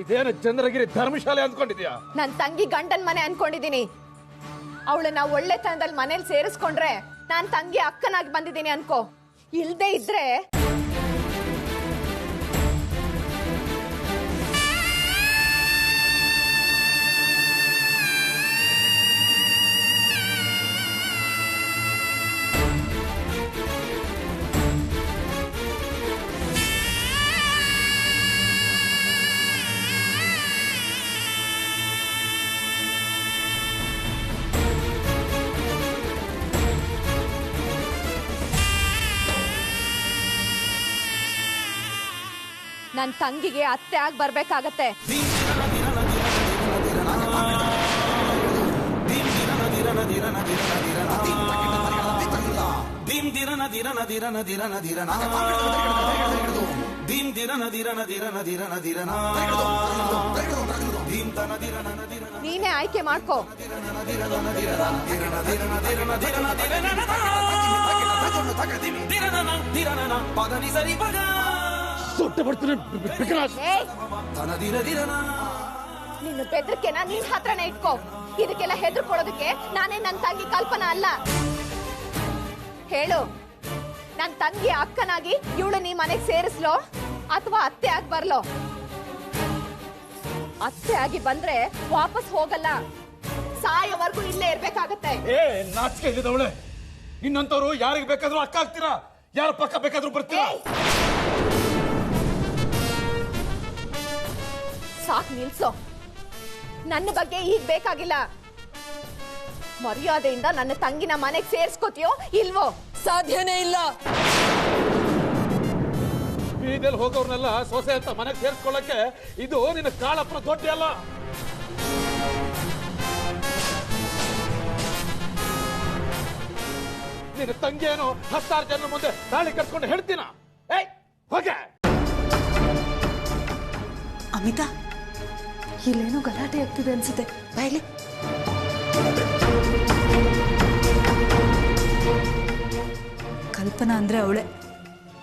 ಇದೇನು ಚಂದ್ರಗಿರಿ ಧರ್ಮಶಾಲೆ ಅಂದ್ಕೊಂಡಿದ್ಯಾ? ನನ್ ತಂಗಿ ಗಂಡನ್ ಮನೆ ಅನ್ಕೊಂಡಿದೀನಿ. ಅವಳನ್ನ ಒಳ್ಳೆತನದಲ್ಲಿ ಮನೇಲಿ ಸೇರಿಸ್ಕೊಂಡ್ರೆ ನಾನ್ ತಂಗಿ ಅಕ್ಕನಾಗಿ ಬಂದಿದ್ದೀನಿ ಅನ್ಕೋ. ಇಲ್ದೇ ಇದ್ರೆ ನನ್ ತಂಗಿಗೆ ಅತ್ತೆ ಆಗಿ ಬರ್ಬೇಕಾಗತ್ತೆ. ನೀನೇ ಆಯ್ಕೆ ಮಾಡ್ಕೋ. ನಿನ್ನ ಬೆದರಿಕೆನ ನಿನ್ ಹತ್ರನೇ ಇಟ್ಕೋ. ಇದಕ್ಕೆಲ್ಲ ಹೆದರ್ಕೊಳ್ಳೋದಕ್ಕೆ ನಾನೇ ನನ್ ತಂಗಿ ಕಲ್ಪನಾ ಅಲ್ಲ. ಹೇಳು, ನನ್ ತಂಗಿ ಅಕ್ಕನಾಗಿ ಇವಳು ನೀ ಮನೆಗೆ ಸೇರಿಸ್ಲೋ ಅಥವಾ ಅತ್ತೆ ಆಗಿ ಬರ್ಲೋ? ಅತ್ತೆ ಆಗಿ ಬಂದ್ರೆ ವಾಪಸ್ ಹೋಗಲ್ಲ, ಸಾಯೋವರೆಗೂ ಇಲ್ಲೇ ಇರ್ಬೇಕಾಗತ್ತೆ. ನಾಚಿಕೆ ಇಲ್ಲದವಳೆ, ಇನ್ನಂತವ್ರು ಯಾರಿಗೆ ಬೇಕಾದ್ರೂ ಅಕ್ಕ ಆಗ್ತೀರಾ, ಯಾರ ಪಕ್ಕ ಬೇಕಾದ್ರೂ ಬರ್ತೀರಾ? ಸಾಕ್ ನಿಲ್ಸೋ. ನನ್ನ ಬಗ್ಗೆ ಈಗ ಬೇಕಾಗಿಲ್ಲ. ಮರ್ಯಾದೆಯಿಂದ ನನ್ನ ತಂಗಿನ ಮನೆಗೆ ಸೇರ್ಸ್ಕೋತೀಯೋ ಇಲ್ವೋ? ಸಾಧ್ಯನೇ ಇಲ್ಲ. ಬೀದಿಯಲ್ಲಿ ಹೋಗೋರ್ನೆಲ್ಲ ಸೊಸೆ ಅಂತ ಮನೆಗೆ ಸೇರ್ಸ್ಕೊಳ್ಳಕ್ಕೆ ಇದು ನಿನ್ನ ಕಾಳಪ್ಪನ ದೊಡ್ಡ ಅಲ್ಲ. ನಿನ್ನ ತಂಗಿಯೇನು 10,000 ಜನ ಮುಂದೆ ತಾಳಿ ಕಟ್ಕೊಂಡು ಹೇಳ್ತೀನ? ಹೋಗೆ. ಅಮಿತಾ, ಇಲ್ಲೇನೋ ಗಲಾಟೆ ಆಗ್ತಿದೆ ಅನ್ಸುತ್ತೆ. ಬಾಯ್ಲಿ. ಕಲ್ಪನಾ ಅಂದ್ರೆ ಅವಳೆ.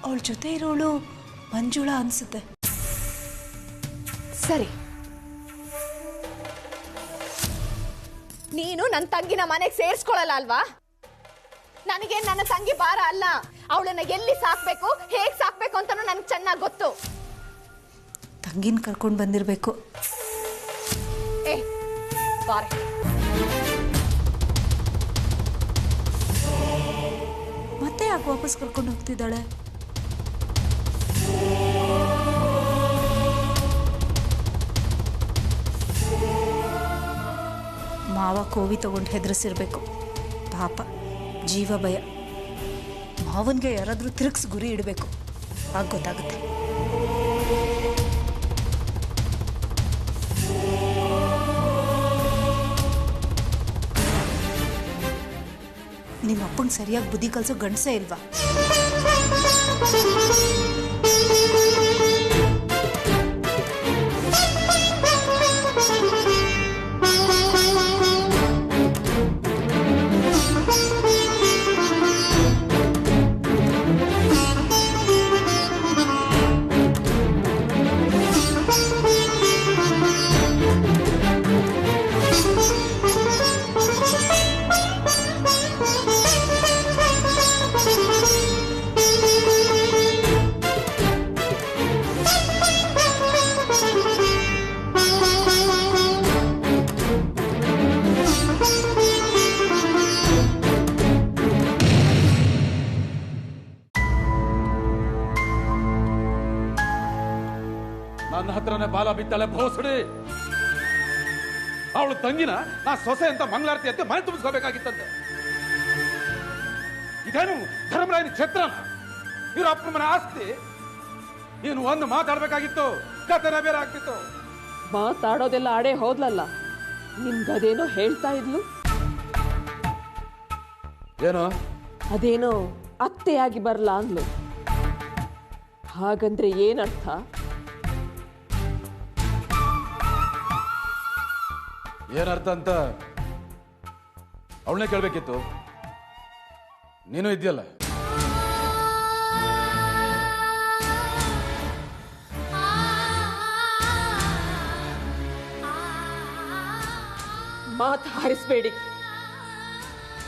ಅವಳ ಜೊತೆ ಇರೋಳು ಮಂಜುಳಾ ಅನ್ಸುತ್ತೆ. ಸರಿ, ನೀನು ನನ್ನ ತಂಗಿನ ಮನೆಗೆ ಸೇರಿಸ್ಕೊಳ್ಳಲ್ಲ ಅಲ್ವಾ? ನನಗೆ ನನ್ನ ತಂಗಿ ಭಾರ ಅಲ್ಲ. ಅವಳನ್ನ ಎಲ್ಲಿ ಸಾಕ್ಬೇಕು, ಹೇಗ್ ಸಾಕ್ಬೇಕು ಅಂತ ನನಗೆ ಚೆನ್ನಾಗಿ ಗೊತ್ತು. ತಂಗಿನ ಕರ್ಕೊಂಡು ಬಂದಿರ್ಬೇಕು. ಮತ್ತೆ ಯಾಕೆ ವಾಪಸ್ ಕರ್ಕೊಂಡು ಹೋಗ್ತಿದ್ದಾಳೆ? ಮಾವ ಕೋವಿ ತಗೊಂಡು ಹೆದರಿಸಿರ್ಬೇಕು. ಪಾಪ, ಜೀವ ಭಯ. ಮಾವನ್ಗೆ ಯಾರಾದ್ರೂ ತಿರುಗಿಸಿ ಗುರಿ ಇಡಬೇಕು, ಆಗ ಗೊತ್ತಾಗುತ್ತೆ. ನಿಮ್ಮ ಅಪ್ಪಂಗೆ ಸರಿಯಾಗಿ ಬುದ್ಧಿ ಕಲಿಸೋ ಗಂಡಸೇ ಇಲ್ವಾ? ನನ್ನ ಹತ್ರನೇ ಬಾಲ ಬಿದ್ದಾಳೆ ಭೋಸಡಿ. ಅವಳು ತಂಗಿನ ನಾ ಸೊಸೆ ಅಂತ ಮಂಗಳಾರತಿ ಅಂತ ಮನೆ ತುಂಬಿಸ್ಕೋಬೇಕಾಗಿತ್ತಂತೆ. ಇದೇನು ಧರ್ಮರಾಯನ ಛತ್ರನ? ಇವ್ರ ಅಪ್ಪನ ಮನೆ ಆಸ್ತಿ. ನೀನು ಒಂದು ಮಾತಾಡ್ಬೇಕಾಗಿತ್ತು, ಕಥೆನ ಬೇರೆ ಆಗ್ತಿತ್ತು. ಮಾತಾಡೋದೆಲ್ಲ ಆಡೇ ಹೋದ್ಲಲ್ಲ, ನಿಮ್ಗದೇನೋ ಹೇಳ್ತಾ ಇದ್ಲು. ಏನೋ ಅದೇನೋ ಅತ್ತೆಯಾಗಿ ಬರ್ಲಾ ಅಂದ್ಲು. ಹಾಗಂದ್ರೆ ಏನರ್ಥ? ಏನರ್ಥ ಅಂತ ಅವಳನ್ನೇ ಕೇಳ್ಬೇಕಿತ್ತು. ನೀನು ಇದೆಯಲ್ಲ. ಮಾತು ಹಾರಿಸ್ಬೇಡಿ.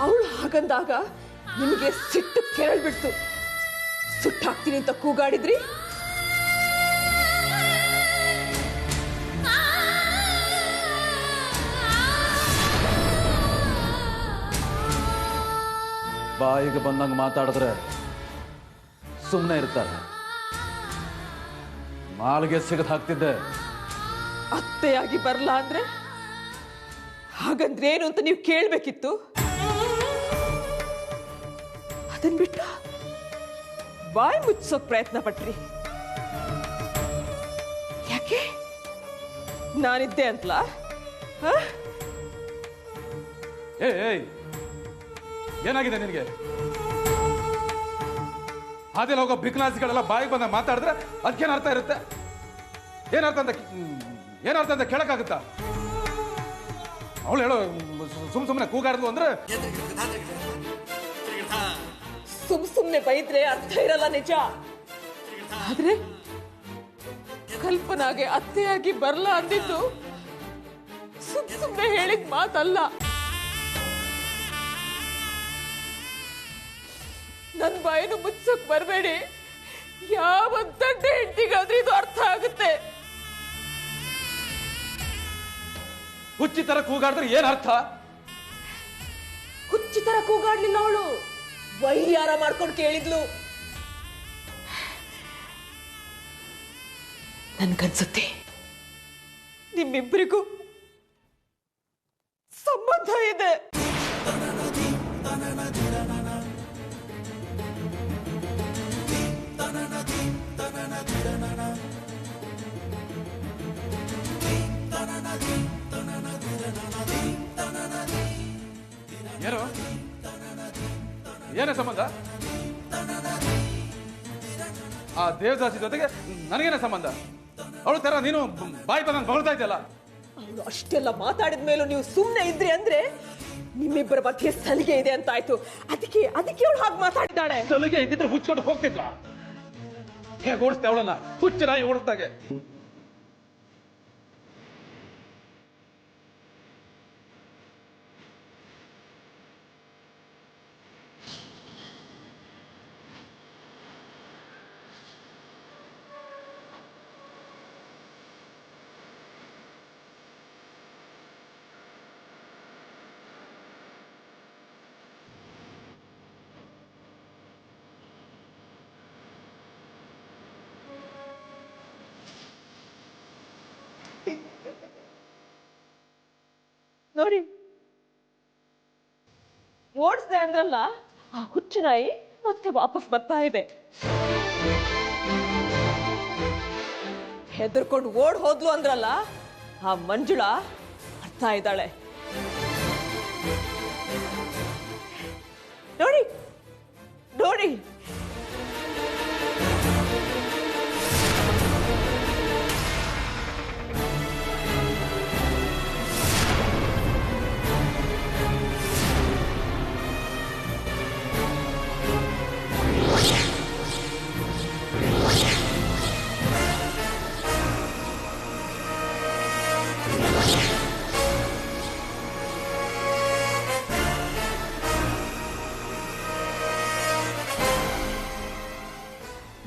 ಅವಳು ಹಾಗಂದಾಗ ನಿಮಗೆ ಸಿಟ್ಟು ಕೆರಳ್ಬಿಡ್ತು. ಸುಟ್ಟಾಕ್ತೀನಿ ಅಂತ ಕೂಗಾಡಿದ್ರಿ. ಬಾಯಿಗೆ ಬಂದಂಗೆ ಮಾತಾಡಿದ್ರೆ ಸುಮ್ಮನೆ ಇರ್ತಾರೆ. ಮಾಲ್ಗೆ ಸಿಗದ್ ಹಾಕ್ತಿದ್ದೆ. ಅತ್ತೆಯಾಗಿ ಬರಲ್ಲ ಅಂದ್ರೆ ಹಾಗಂದ್ರೆ ಏನು ಅಂತ ನೀವು ಕೇಳ್ಬೇಕಿತ್ತು. ಅದನ್ ಬಿಟ್ಟು ಬಾಯಿ ಮುಚ್ಚೋಕ್ ಪ್ರಯತ್ನ ಪಟ್ರಿ. ಯಾಕೆ? ನಾನಿದ್ದೆ ಅಂತಲಾ? ಏಯ್ ಏನಾಗಿದೆ ನಿನಗೆ? ಹಾದಿಲ್ ಹೋಗೋ ಬಿಕ್ನಾಸಿಗಳೆಲ್ಲ ಬಾಯಿಗೆ ಬಂದ ಮಾತಾಡಿದ್ರೆ ಅದಕ್ಕೇನು ಅರ್ಥ ಇರುತ್ತೆ? ಏನರ್ಥ ಅಂತ ಕೇಳಕ್ಕಾಗುತ್ತಾ? ಅವಳು ಹೇಳೋ ಸುಮ್ಮನೆ ಕೂಗಾಡಿದ್ಲು ಅಂದ್ರೆ ಸುಮ್ನೆ ಬೈದ್ರೆ ಅರ್ಥ ಇರಲ್ಲ, ನಿಜ. ಆದ್ರೆ ಕಲ್ಪನಾಗೆ ಅತ್ತೆಯಾಗಿ ಬರಲ್ಲ ಅಂದಿದ್ದು ಸುಮ್ನೆ ಹೇಳಿದ ಮಾತಲ್ಲ. ನನ್ ಬಾಯಿನ ಮುಚ್ಚಕ್ ಬರಬೇಡಿ. ಯಾವ ದೊಡ್ಡ ಹೆಂಡತಿಗಾದ್ರೂ ಇದು ಅರ್ಥ ಆಗುತ್ತೆ. ಹುಚ್ಚಿ ತರ ಕೂಗಾಡಿದ್ರೆ ಏನ್ ಅರ್ಥ? ಹುಚ್ಚಿ ತರ ಕೂಗಾಡ್ಲಿಲ್ಲ ಅವಳು, ವೈಯಾರ ಮಾಡ್ಕೊಂಡು ಕೇಳಿದ್ಲು. ನನ್ಗನ್ಸುತ್ತೆ ನಿಮ್ಮಿಬ್ಬರಿಗೂ ಸಂಬಂಧ ಇದೆ. ಏನು ಏನೇ ಸಂಬಂಧ? ಆ ದೇವದಾಸಿ ಜೊತೆಗೆ ನನಗೇನೆ ಸಂಬಂಧ? ಅವಳು ತರ ನೀನು ಬಾಯಿ ಬಂದಂಗೆ ಹೊಳ್ತಾ ಇದ್ದಲ್ಲ. ಅವಳು ಅಷ್ಟೆಲ್ಲ ಮಾತಾಡಿದ ಮೇಲೂ ನೀವು ಸುಮ್ಮನೆ ಇದ್ರಿ ಅಂದ್ರೆ ನಿಮ್ಮಿಬ್ಬರ ಬಗ್ಗೆ ಸಲಿಗೆ ಇದೆ ಅಂತ ಆಯ್ತು. ಅದಕ್ಕೆ ಅವಳು ಹಾಗೆ ಮಾತಾಡಿದ್ದಾಳೆ. ಸಲಿಗೆ ಇದ್ದಿದ್ರೆ ಹುಚ್ಕೊಂಡು ಹೋಗ್ತಿದ್ಲ. ಹೇಗೆ ಓಡಿಸ್ತೆ ಅವಳನ್ನ? ಹುಚ್ಚ ನಾಯಿ ಓಡಿಸ್ದಾಗೆ. ನೋಡಿ, ಓಡಿಸ್ದೆ ಅಂದ್ರಲ್ಲ, ಆ ಹುಚ್ಚು ನಾಯಿ ಮತ್ತೆ ವಾಪಸ್ ಬರ್ತಾ ಇದೆ. ಹೆದರ್ಕೊಂಡು ಓಡ್ ಹೋದ್ಲು ಅಂದ್ರಲ್ಲ, ಆ ಮಂಜುಳಾ ಬರ್ತಾ ಇದ್ದಾಳೆ. ನೋಡಿ ನೋಡಿ,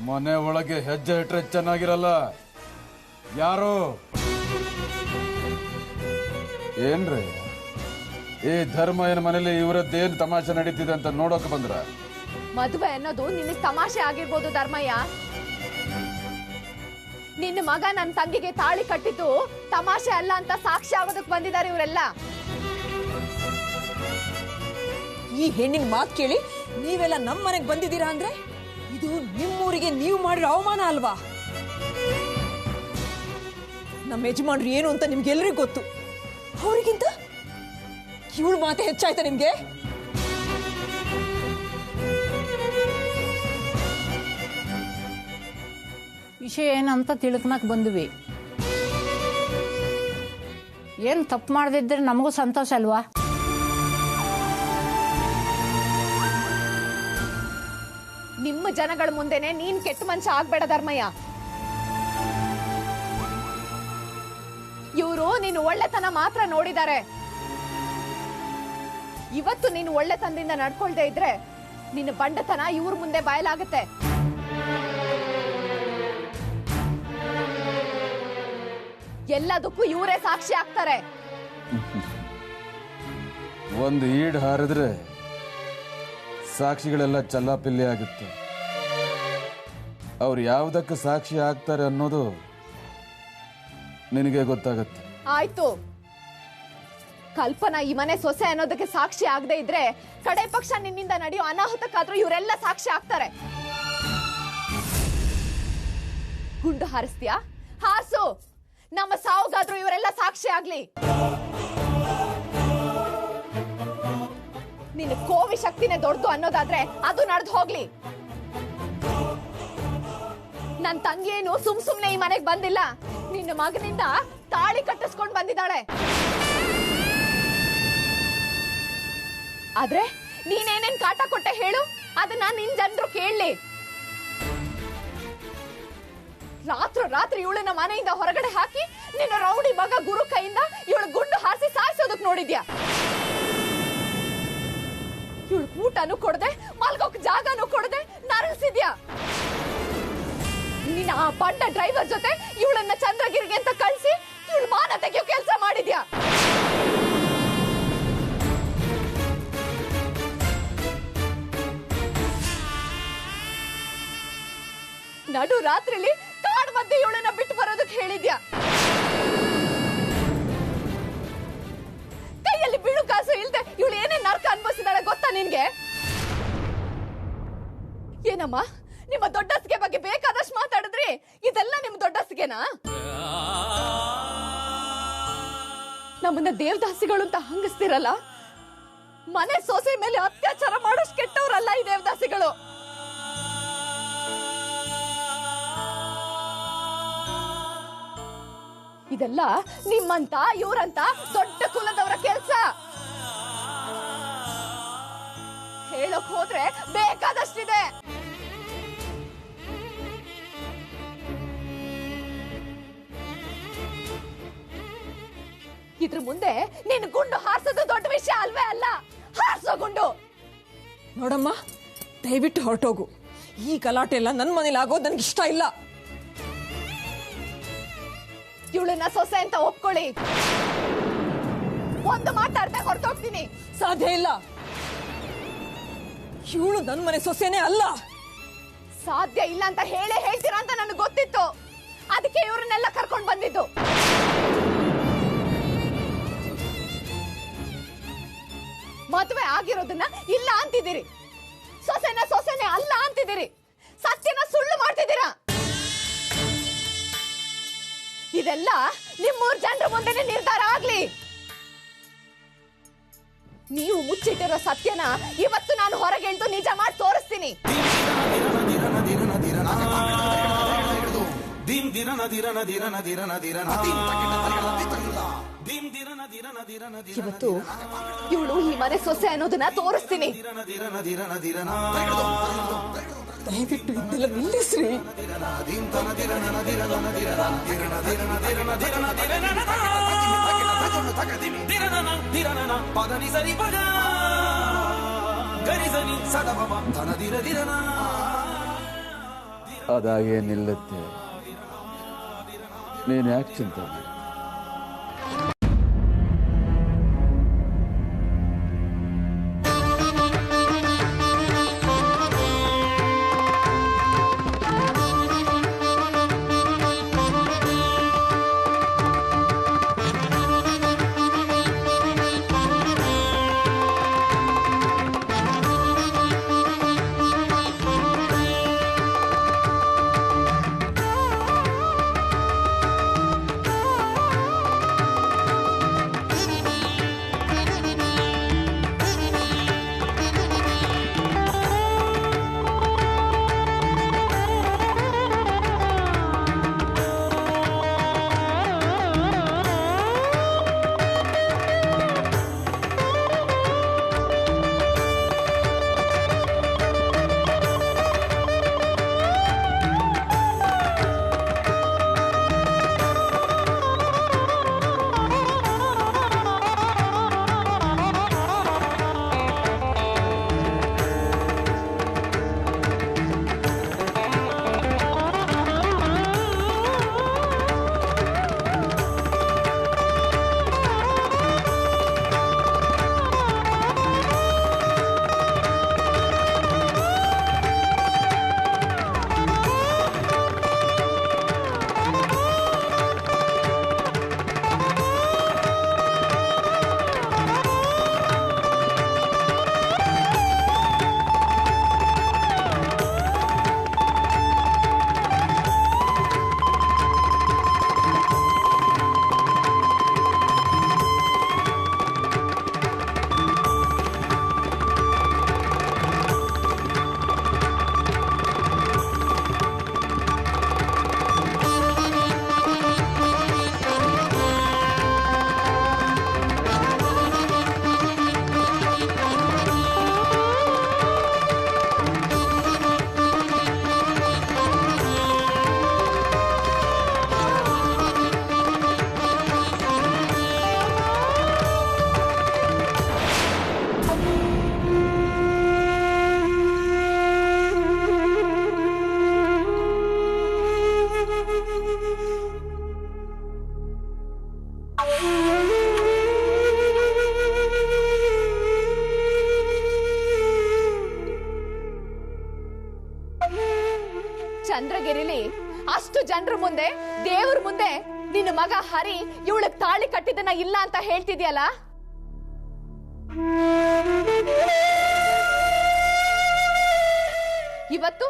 ಮನೆ ಒಳಗೆ ಹೆಜ್ಜೆ ಇಟ್ರೆ ಚೆನ್ನಾಗಿರಲ್ಲ. ಯಾರು? ಏನ್ರಿ ಈ ಧರ್ಮಯ್ಯನ ಮನೇಲಿ ಇವರದ್ದೇನು ತಮಾಷೆ ನಡೀತಿದೆ ಅಂತ ನೋಡೋಕೆ ಬಂದ್ರ? ಮದುವೆ ಅನ್ನೋದು ನಿನಗೆ ತಮಾಷೆ ಆಗಿರ್ಬೋದು ಧರ್ಮಯ್ಯ. ನಿನ್ನ ಮಗ ನನ್ನ ತಂಗಿಗೆ ತಾಳಿ ಕಟ್ಟಿದ್ದು ತಮಾಷೆ ಅಲ್ಲ ಅಂತ ಸಾಕ್ಷಿ ಆಗೋದಕ್ಕೆ ಬಂದಿದ್ದಾರೆ ಇವರೆಲ್ಲ. ಈ ಹೆಣ್ಣಿನ ಮಾತು ಕೇಳಿ ನೀವೆಲ್ಲ ನಮ್ಮ ಮನೆಗೆ ಬಂದಿದ್ದೀರಾ ಅಂದ್ರೆ ಇದು ನಿಮ್ಮೂರಿಗೆ ನೀವು ಮಾಡಿರೋ ಅವಮಾನ ಅಲ್ವಾ? ನಮ್ಮ ಯಜಮಾನ್ರು ಏನು ಅಂತ ನಿಮ್ಗೆಲ್ಲರಿಗೂ ಗೊತ್ತು. ಅವರಿಗಿಂತ ಇವಳು ಮಾತೆ ಹೆಚ್ಚಾಯ್ತಾ ನಿಮ್ಗೆ? ವಿಷಯ ಏನಂತ ತಿಳ್ಕೊಳಕ್ ಬಂದ್ವಿ. ಏನು ತಪ್ಪು ಮಾಡದಿದ್ರೆ ನಮಗೂ ಸಂತೋಷ ಅಲ್ವಾ? ನಿಮ್ಮ ಜನಗಳ ಮುಂದೆನೆ ನೀನ್ ಕೆಟ್ಟ ಮನುಷ್ಯ ಆಗ್ಬೇಡ ಧರ್ಮಯ್ಯ. ಇವರು ನೀನು ಒಳ್ಳೆತನ ಮಾತ್ರ ನೋಡಿದ್ದಾರೆ. ಇವತ್ತು ನೀನು ಒಳ್ಳೆತನದಿಂದ ನಡ್ಕೊಳ್ದೇ ಇದ್ರೆ ನಿನ್ನ ಬಂಡತನ ಇವ್ರ ಮುಂದೆ ಬಯಲಾಗುತ್ತೆ. ಎಲ್ಲದಕ್ಕೂ ಇವರೇ ಸಾಕ್ಷಿ ಆಗ್ತಾರೆ. ಒಂದು ಈಡ್ ಹಾರಿದ್ರೆ ಸಾಕ್ಷಿಗಳೆಲ್ಲ ಚಲ್ಲಾಪಿಲ್ಲಿ ಆಗುತ್ತೆ. ಅವ್ರು ಯಾವುದಕ್ಕೆ ಸಾಕ್ಷಿ ಆಗ್ತಾರೆ ಅನ್ನೋದು ನಿನಗೆ ಗೊತ್ತಾಗತ್ತೆ. ಆಯ್ತು, ಕಲ್ಪನಾ ಈ ಮನೆ ಸೊಸೆ ಅನ್ನೋದಕ್ಕೆ ಸಾಕ್ಷಿ ಆಗದೆ ಇದ್ರೆ ಕಡೆ ಪಕ್ಷ ನಿನ್ನಿಂದ ನಡೆಯೋ ಅನಾಹುತಕ್ಕಾದ್ರೂ ಇವರೆಲ್ಲ ಸಾಕ್ಷಿ ಆಗ್ತಾರೆ. ಗುಂಡು ಹಾರಿಸ್ತೀಯಾ? ಹಾಸು, ನಮ್ಮ ಸಾವುಗಾದ್ರೂ ಇವರೆಲ್ಲ ಸಾಕ್ಷಿ ಆಗ್ಲಿ. ನಿನ್ನ ಕೋವಿ ಶಕ್ತಿನೇ ದೊಡ್ಡದು ಅನ್ನೋದಾದ್ರೆ ಅದು ನಡೆದು ಹೋಗ್ಲಿ. ನನ್ ತಂಗಿಯೇನು ಸುಮ್ನೆ ಈ ಮನೆಗೆ ಬಂದಿಲ್ಲ, ನಿನ್ನ ಮಗನಿಂದ ತಾಳಿ ಕಟ್ಟಿಸ್ಕೊಂಡು ಬಂದಿದ್ದಾಳೆ. ಆದ್ರೆ ನೀನೇನೇನ್ ಕಾಟ ಕೊಟ್ಟೆ ಹೇಳು, ಅದನ್ನ ನಿನ್ ಜನರು ಕೇಳಲಿ. ರಾತ್ರಿ ಇವಳನ್ನ ಮನೆಯಿಂದ ಹೊರಗಡೆ ಹಾಕಿ ನಿನ್ನ ರೌಡಿ ಮಗ ಗುರು ಕೈಯಿಂದ ಇವಳು ಗುಂಡು ಹಾರಿಸಿ ಸಾಯಿಸೋದಕ್ ನೋಡಿದ್ಯಾ? ಇವಳು ಊಟನೂ ಕೊಡದೆ ಮಲ್ಗೋಕ್ ಜಾಗನೂ ಕೊಡದೆ ನರಳಿಸಿದ್ಯಾ? ನೀನ್ ಆ ಬಂಡ ಡ್ರೈವರ್ ಜೊತೆ ಇವಳನ್ನ ಚಂದ್ರಗಿರಿಗೆ ಅಂತ ಕಳಿಸಿ ಇವಳು ಮಾನ ತೆಗೆಯೋ ಕೆಲಸ ಮಾಡಿದ್ಯಾ? ನಡು ರಾತ್ರಿಲಿ ಕಾಡ್ ಮಧ್ಯೆ ಇವಳನ್ನ ಬಿಟ್ಟು ಬರೋದಕ್ಕೆ ಹೇಳಿದ್ಯಾ? ಕೈಯಲ್ಲಿ ಬೀಳು ಕಾಸು ಇಲ್ದೆ ಇವಳು ಏನೇ ನರ್ಕ ಅನ್ಭವಿಸಿದಾಳೆ ಗೊತ್ತಾ ನಿನ್ಗೆ? ಏನಮ್ಮ, ನಿಮ್ಮ ದೊಡ್ಡಸ್ಗೆ ಬಗ್ಗೆ ಬೇಕಾದಷ್ಟು ಮಾತಾಡಿದ್ರಿ, ಇದೆಲ್ಲ ನಿಮ್ ದೊಡ್ಡಸ್ಗೆನಾ? ನಮ್ಮನ್ನ ದೇವದಾಸಿಗಳು ಅಂತ ಹಂಗಿಸ್ತಿರಲ್ಲ, ಮನೆ ಸೊಸೆ ಮೇಲೆ ಅತ್ಯಾಚಾರ ಮಾಡೋಷ್ಟು ಕೆಟ್ಟವ್ರಲ್ಲ ಈ ದೇವದಾಸಿಗಳು. ಇದೆಲ್ಲ ನಿಮ್ಮಂತ ಇವ್ರಂತ ದೊಡ್ಡ ಕುಲದವರ ಕೆಲ್ಸ. ಹೇಳಕ್ ಹೋದ್ರೆ ಬೇಕಾದಷ್ಟಿದೆ. ಇದ್ರ ಮುಂದೆ ನಿನ್ ಗುಂಡು ಹಾರಿಸೋದು ದೊಡ್ಡ ವಿಷಯ ಅಲ್ವೇ ಅಲ್ಲ. ಹಾರಿಸೋ ಗುಂಡು. ನೋಡಮ್ಮ, ದಯವಿಟ್ಟು ಹೊರಟೋಗು. ಈ ಗಲಾಟೆ ಎಲ್ಲ ನನ್ನ ಮನೇಲಿ ಆಗೋದು ನನ್ಗೆ ಇಷ್ಟ ಇಲ್ಲ. ಇವಳನ್ನ ಸೊಸೆ ಅಂತ ಒಪ್ಕೊಳ್ಳಿ. ಒಂದು ಮಾತಾಡ್ದೆ ಹೊರಟೋಗ್ತೀನಿ. ಸಾಧ್ಯ ಇಲ್ಲ. ಇವಳು ನನ್ನ ಮನೆ ಸೊಸೆನೇ ಅಲ್ಲ. ಸಾಧ್ಯ ಇಲ್ಲ ಅಂತ ಹೇಳ್ತೀರಾ ಅಂತ ನನಗೆ ಗೊತ್ತಿತ್ತು. ಅದಕ್ಕೆ ಇವ್ರನ್ನೆಲ್ಲ ಕರ್ಕೊಂಡು ಬಂದಿದ್ದು. ಮದುವೆ ಆಗಿರೋದನ್ನ ಇಲ್ಲ ಅಂತಿದ್ದೀರಿ, ಸೊಸೆನೇ ಅಲ್ಲ ಅಂತಿದ್ದೀರಿ, ಸತ್ಯನ ಸುಳ್ಳು ಮಾಡ್ತಿದ್ದೀರಾ. ಇದೆಲ್ಲ ನಿಮ್ಮೂರ್ ಜನರ ಮುಂದೆನೆ ನಿರ್ಧಾರ ಆಗ್ಲಿ. ನೀವು ಮುಚ್ಚಿಟ್ಟಿರೋ ಸತ್ಯನ ಇವತ್ತು ನಾನು ಹೊರಗೆ ಎಳ್ದು ನಿಜ ಮಾಡಿ ತೋರಿಸ್ತೀನಿ. ಇವತ್ತು ಇವಳು ಈ ಮನೆ ಸೊಸೆ ಅನ್ನೋದನ್ನ ತೋರಿಸ್ತೀನಿ. ದಯವಿಟ್ಟು ಇದೆಲ್ಲ ನಿಲ್ಲಿಸ್ರಿ. ಅದಾಗೆ ನಿಲ್ಲುತ್ತೆ. ನೀನ್ ಯಾಕೆ ಚಿಂತೆ? ಚಂದ್ರಗಿರಿಲಿ ಅಷ್ಟು ಜನರ ಮುಂದೆ ದೇವ್ರ ಮುಂದೆ ನಿನ್ನ ಮಗ ಹರಿ ಇವಳಗ್ ತಾಳಿ ಕಟ್ಟಿದನ ಇಲ್ಲ ಅಂತ ಹೇಳ್ತಿದ್ಯಲ್ಲ, ಇವತ್ತು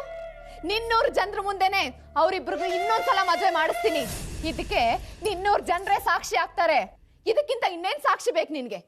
ನಿನ್ನೂರ್ ಜನರ ಮುಂದೆನೆ ಅವರಿಬ್ರಿಗೂ ಇನ್ನೊಂದ್ಸಲ ಮದುವೆ ಮಾಡಿಸ್ತೀನಿ. ಇದಕ್ಕೆ ನಿನ್ನೂರ್ ಜನರೇ ಸಾಕ್ಷಿ ಆಗ್ತಾರೆ. ಇದಕ್ಕಿಂತ ಇನ್ನೇನ್ ಸಾಕ್ಷಿ ಬೇಕು ನಿನ್ಗೆ?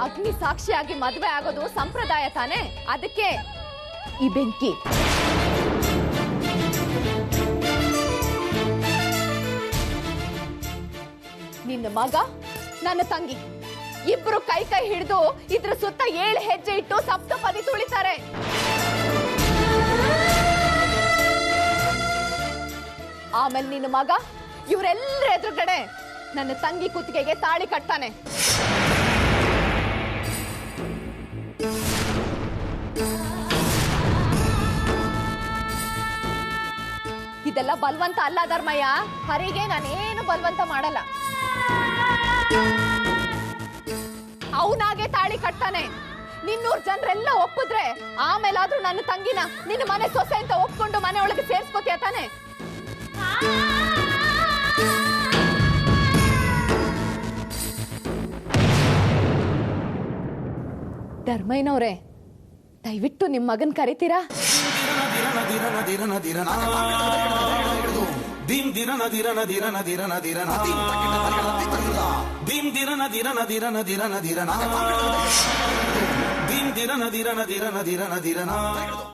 ಅಗ್ನಿ ಸಾಕ್ಷಿಯಾಗಿ ಮದುವೆ ಆಗೋದು ಸಂಪ್ರದಾಯ ತಾನೆ, ಅದಕ್ಕೆ ಈ ಬೆಂಕಿ. ನಿನ್ನ ಮಗ ನನ್ನ ತಂಗಿ ಇಬ್ರು ಕೈ ಕೈ ಹಿಡಿದು ಇದ್ರ ಸುತ್ತ 7 ಹೆಜ್ಜೆ ಇಟ್ಟು ಸಪ್ತಪದಿ ತುಳಿತಾರೆ. ಆಮೇಲೆ ನಿನ್ನ ಮಗ ಇವರೆಲ್ಲರ ಎದುರುಗಡೆ ನನ್ನ ತಂಗಿ ಕುತ್ತಿಗೆಗೆ ತಾಳಿ ಕಟ್ತಾನೆ. ಇದೆಲ್ಲ ಬಲವಂತ ಅಲ್ಲ ಧರ್ಮಯ್ಯ. ಹರಿಗೆ ನಾನೇನು ಬಲವಂತ ಮಾಡಲ್ಲ. ಅವನಾಗೆ ತಾಳಿ ಕಟ್ತಾನೆ. ನಿನ್ನೂರ್ ಜನರೆಲ್ಲ ಒಪ್ಪಿದ್ರೆ ಆಮೇಲಾದ್ರೂ ನನ್ನ ತಂಗಿನ ನಿನ್ನ ಮನೆ ಸೊಸೆ ಅಂತ ಒಪ್ಕೊಂಡು ಮನೆ ಒಳಗೆ ಸೇರ್ಸ್ಕೋತೀಯ ತಾನೆ? ಧರ್ಮಯ್ಯನವ್ರೆ, ದಯವಿಟ್ಟು ನಿಮ್ ಮಗನ್ ಕರಿತೀರಾ?